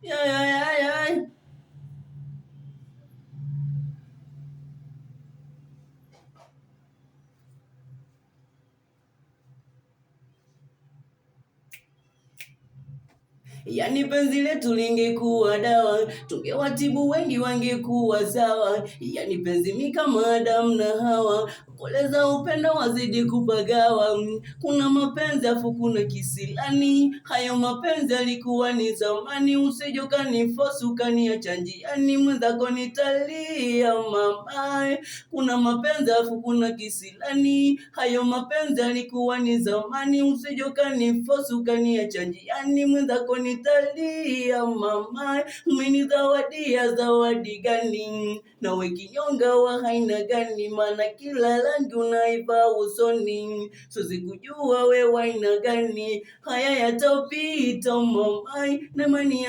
Yeah, yeah, yeah, yeah. Yani penzi letu lingekuwa dawa, tungewatibu wengi wangekuwa sawa. Yani penzi mi kama Adamu na Hawa, koleza upendo wazidi kupagawa. Kuna mapenzi afu kuna kisilani, hayo mapenzi yalikuwa ni zamani. Usije ukaniforce ukaniacha njiani, mwenzako nitalia mama. Kuna mapenzi afu kuna kisilani, hayo mapenzi yalikuwa ni zamani. Usije ukaniforce ukaniacha njiani, mwenzako nitalia mama. Umenizawadia zawadi gani? Nawe kinyonga wa haina gani? Maana kila rangi unaipa usoni, siwezi kujua we wa aina gani. Haya yatapita mama, na mani